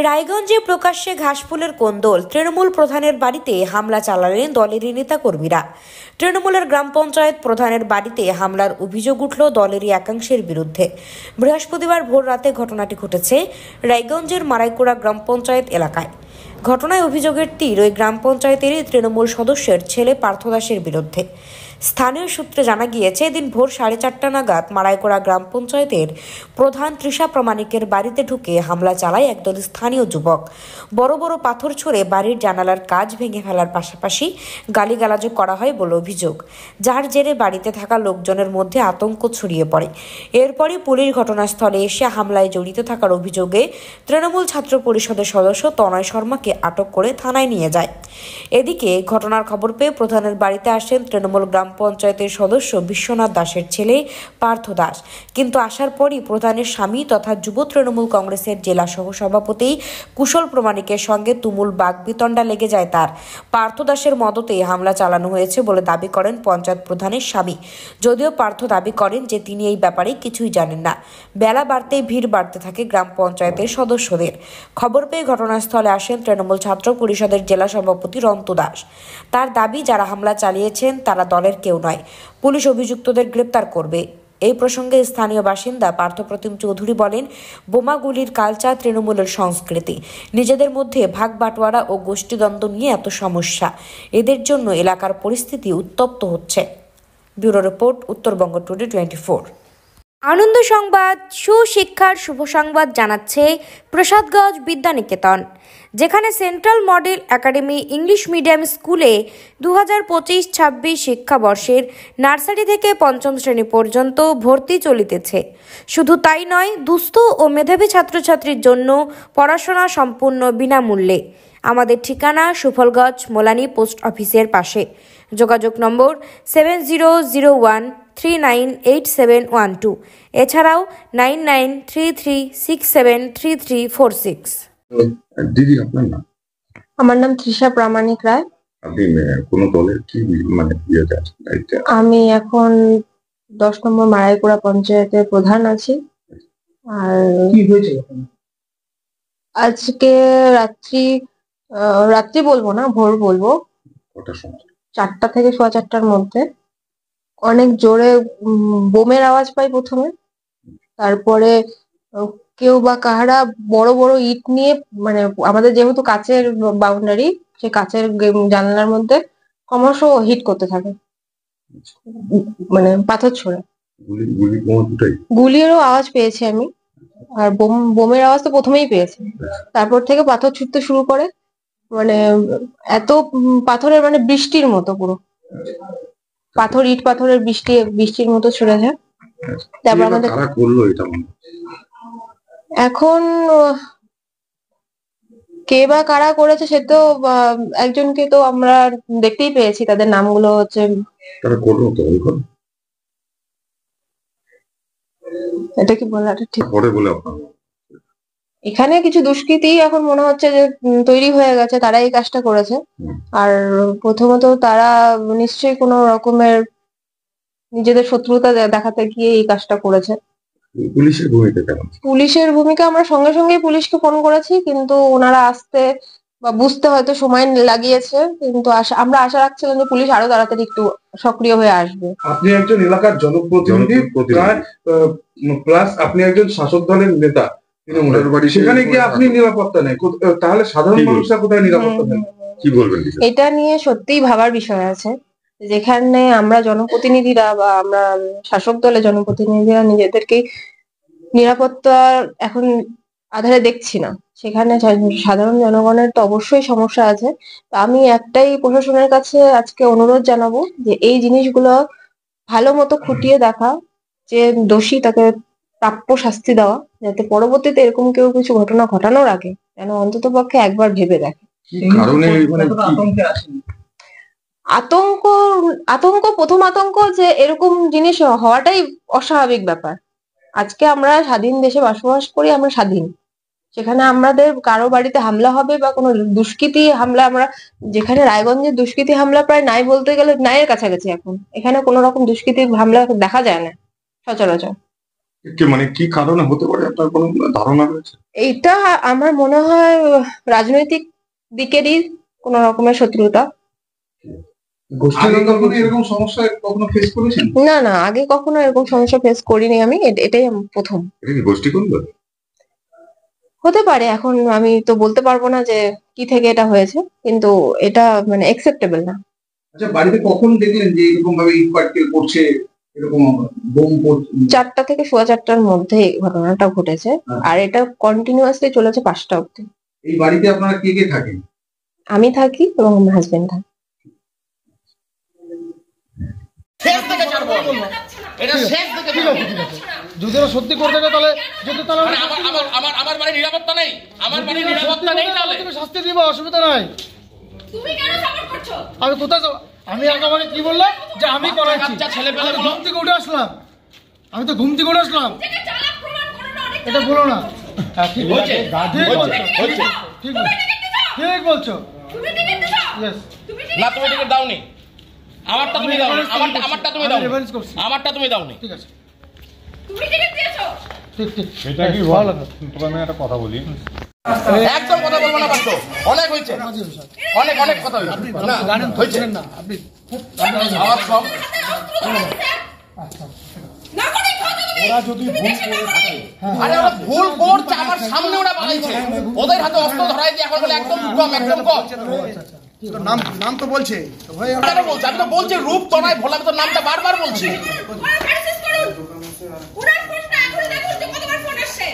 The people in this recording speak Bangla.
রায়গঞ্জে প্রকাশ্যে ঘাসফুলের কোন্দল, তৃণমূল প্রধানের বাড়িতে হামলা চালালেন দলেরই নেতাকর্মীরা। তৃণমূলের গ্রাম পঞ্চায়েত প্রধানের বাড়িতে হামলার অভিযোগ উঠল দলেরই একাংশের বিরুদ্ধে। বৃহস্পতিবার ভোর রাতে ঘটনাটি ঘটেছে রায়গঞ্জের মারাইকুড়া গ্রাম পঞ্চায়েত এলাকায়। ঘটনায় অভিযোগের তীর ওই গ্রাম পঞ্চায়েতেরই তৃণমূল সদস্যের ছেলে পার্থ দাসের বিরুদ্ধে। স্থানীয় সূত্রে জানা গিয়েছে, এদিন ভোর 4:30 নাগাদ মারাইকুড়া গ্রাম পঞ্চায়েতের প্রধান তৃষা প্রামাণিকের বাড়িতে ঢুকে হামলা চালায় একদল স্থানীয় যুবক। বড় বড় পাথর ছুঁড়ে বাড়ির জানালার কাচ ভেঙে ফেলার পাশাপাশি গালিগালাজও করা হয় বলে অভিযোগ, যার জেরে বাড়িতে থাকা লোকজনের মধ্যে আতঙ্ক ছড়িয়ে পড়ে। এরপরই পুলিশ ঘটনাস্থলে এসে হামলায় জড়িত থাকার অভিযোগে তৃণমূল ছাত্র পরিষদের সদস্য তনয় শর্মাকে আটক করে থানায় নিয়ে যায়। এদিকে ঘটনার খবর পেয়ে প্রধানের বাড়িতে আসেন তৃণমূল গ্রাম পঞ্চায়েতের সদস্য বিশ্বনাথ দাসের ছেলে পার্থ দাস, কিন্তু আসার পরই প্রধানের স্বামী তথা যুব তৃণমূল কংগ্রেসের জেলা সহসভাপতি কুশল প্রামাণিকের সঙ্গে তুমুল বাগবিতণ্ডা লেগে যায় তার। পার্থ দাসের মদতে হামলা চালানো হয়েছে বলে দাবি করেন পঞ্চায়েত প্রধানের স্বামী, যদিও পার্থ দাবি করেন যে তিনি এই ব্যাপারে কিছুই জানেন না। বেলা বাড়তেই ভিড় বাড়তে থাকে গ্রাম পঞ্চায়েতের সদস্যদের। খবর পেয়ে ঘটনাস্থলে আসেন তৃণমূল ছাত্র পরিষদের জেলা সভাপতি রন্তু দাস। তার দাবি, যারা হামলা চালিয়েছেন তারা দলের কেউ নয়, পুলিশ অভিযুক্তদের গ্রেপ্তার করবে। এই প্রসঙ্গে স্থানীয় বাসিন্দা পার্থপ্রতিম চৌধুরী বলেন, বোমাগুলির কালচার তৃণমূলের সংস্কৃতি, নিজেদের মধ্যে ভাগ বাটোয়ারা ও গোষ্ঠীদ্বন্দ্ব নিয়ে এত সমস্যা, এদের জন্য এলাকার পরিস্থিতি উত্তপ্ত হচ্ছে। Bureau report, Uttarbanga today 24। আনন্দ সংবাদ, সুশিক্ষার শুভ সংবাদ জানাচ্ছে প্রসাদগঞ্জ বিদ্যানিকেতন, যেখানে central model academy English medium স্কুলে 2025-26 শিক্ষাবর্ষের নার্সারি থেকে পঞ্চম শ্রেণী পর্যন্ত ভর্তি চলিতেছে। শুধু তাই নয়, দুস্থ ও মেধাবী ছাত্রছাত্রীর জন্য পড়াশোনা সম্পূর্ণ বিনামূল্যে। আমাদের ঠিকানা সুফলগঞ্জ মোলানি পোস্ট অফিসের পাশে। যোগাযোগ নম্বর 7001398712, এছাড়াও 9933673346। দিদি, আপনার নাম? আমার নাম তৃষা প্রামাণিক রায়। আপনি কোন দলের কি ইয়েতে আছেন, দায়িত্বে? আমি এখন 10 নম্বর মারাইকুড়া পঞ্চায়েতের প্রধান আছি। আর কি হয়েছে আজকে রাত্রি বলবো না, ভোর বলবো, কটার সময়? 4টা থেকে 4:15টার মধ্যে অনেক জোরে বোমের আওয়াজ পাই প্রথমে। তারপরে কেউ বা কাহারা বড় বড় ইট নিয়ে, মানে আমাদের যেহেতু কাচের বাউন্ডারি, সে কাচের জানালার মধ্যে ক্রমশ হিট করতে থাকে, মানে পাথর ছোড়ে। গুলিরও আওয়াজ পেয়েছি আমি, আর বোমের আওয়াজ তো প্রথমেই পেয়েছি। তারপর থেকে পাথর ছুটতে শুরু করে, মানে এত পাথরের, মানে বৃষ্টির মতো, পুরো পাথর, ইট পাথরের বৃষ্টির মতো ছুড়ে যায়। তারপর আমাদের এখন কে বা কারা করেছে সে তো একজনকে তো আমরা দেখতেই পেয়েছি, তাদের নামগুলো হচ্ছে, এটা কি বলা ঠিক? এখানে কিছু দুষ্কৃতী এখন মনে হচ্ছে যে তৈরি হয়ে গেছে, তারা এই কাজটা করেছে। আর প্রথমত তারা নিশ্চয়ই কোনো রকমের নিজেদের শত্রুতা দেখাতে গিয়ে এই কাজটা করেছে। পুলিশের ভূমিকা আমরা সঙ্গে সঙ্গে পুলিশকে ফোন করেছি, কিন্তু ওনারা আসতে বা বুঝতে হয়তো সময় লাগিয়েছে, কিন্তু আমরা আশা রাখছিলাম যে পুলিশ আরো তাড়াতাড়ি একটু সক্রিয় হয়ে আসবে। আপনি একজন এলাকার জনপ্রতিনিধি, প্লাস আপনি একজন শাসক দলের নেতা, সেখানে গিয়ে আপনি নিরাপত্তা নেই, তাহলে সাধারণ মানুষরা কোথায় নিরাপত্তা নেই? কি বলবেন? এটা নিয়ে সত্যিই ভাবার বিষয় আছে, যেখানে আমরা জনপ্রতিনিধিরা বা আমরা শাসক দলের জনপ্রতিনিধিরা নিজেদেরকে নিরাপত্তা এখন আধারে দেখছি না, সেখানে সাধারণ জনগণের তো অবশ্যই সমস্যা আছে। আমি একটাই প্রশাসনের কাছে আজকে অনুরোধ জানাবো যে এই জিনিসগুলো ভালো মতো খুঁটিয়ে দেখা, যে দোষী তাকে প্রাপ্য শাস্তি দেওয়া, যাতে পরবর্তীতে এরকম কেউ কিছু ঘটনা ঘটানোর আগে যেন অন্তত পক্ষে একবার ভেবে দেখে। প্রথম আতঙ্ক যে এরকম জিনিস হওয়াটাই অস্বাভাবিক ব্যাপার। আজকে আমরা স্বাধীন দেশে বসবাস করি, আমরা স্বাধীন, সেখানে আমাদের কারো বাড়িতে হামলা হবে বা কোনো দুষ্কৃতী হামলা, আমরা যেখানে রায়গঞ্জের দুষ্কৃতী হামলা প্রায় নাই বলতে গেলে নাইয়ের কাছাকাছি, এখন এখানে কোনো রকম দুষ্কৃতী হামলা দেখা যায় না সচরাচর। মানে কি কারণে হতে পারে আপনার কোনো ধারণা রয়েছে? এইটা আমার মনে হয় রাজনৈতিক দিকেরই কোন রকমের শত্রুতা। আগে কখনো এরকম সমস্যা কখনো ফেস করেছেন? না না, আগে কখনো এরকম সমস্যা ফেস করিনি আমি, এটাই প্রথম। এটা কি গোষ্ঠী কোন্দল? হতে পারে, এখন আমি তো বলতে পারবো না যে কি থেকে এটা হয়েছে, কিন্তু এটা মানে অ্যাকসেপ্টেবল না। আচ্ছা, বাড়িতে কখন দেখলেন যে এরকম ভাবে ইট পাটকেল পড়ছে, এরকম বোম পড়ছে? 4টা থেকে 4:15টার মধ্যে এই ঘটনাটা ঘটেছে, আর এটা কন্টিনিউয়াসলি চলেছে 5টা অব্দি। এই বাড়িতে আপনারা কে কে থাকেন? আমি থাকি এবং আমার হাজবেন্ড থাকে। শেষ থেকে ছাড়বো, এটা শেষ থেকে ছাড়বো। যদি ওরা সত্যি করতে যায় তাহলে মানে আমার বাড়ির নিরাপত্তা নেই, আমার বাড়ির নিরাপত্তা নেই, তাহলে তুমি শাস্তি দিবা, অসুবিধা নাই। তুমি কেন সাপোর্ট করছো? আমি কোথায় যাব? আমি একেবারে কি বললাম যে আমি করাচ্ছি, বাচ্চা ছেলে পেলে ঘুম থেকে উঠে আসলাম, আমি তো ঘুম থেকে উঠে আসলাম, এটাকে চালাক প্রমাণ করো না, অনেক এটা বলো না। ঠিক হচ্ছে, ঠিক বলছো, হচ্ছে। ঠিক বলছো, ঠিক বলছো। তুমি টিকিট দিছো? Yes. তুমি না, তুমি টিকিট দাওনি, আমারটা তুমি দাওনি, আমারটা তুমি দাওনি, রেফারেন্স করছি। আমারটা তুমি দাওনি। ঠিক আছে, তুমি টিকিট দিয়েছো? ঠিক ঠিক। এটা কি ভালো লাগে? তোকে আমি একটা কথা বলি, একদম কথা বলবো না, পারতো অনেক হয়েছে, অনেক অনেক কথা হয়েছে। না গানের হয়েছে না আপনি আওয়াজ কম। না করে কথা তুমি। ওরা যদি ভুল করে থাকে, আরে ওরা ভুল করছে, আমার সামনে ওরা বানাইছে, ওদের হাতে অস্ত্র ধরাই দিয়ে এখন বলে একদম কম, একদম কম। নাম তো বলছে কেন বলছে? আমি তো বলছি রূপ তনায় ভোলা, আমি তো নামটা বারবার বলছি। ওরা মেসেজ করুন। ওরা ফোনটা এখন দেখুন যে কতবার ফোন আসছে।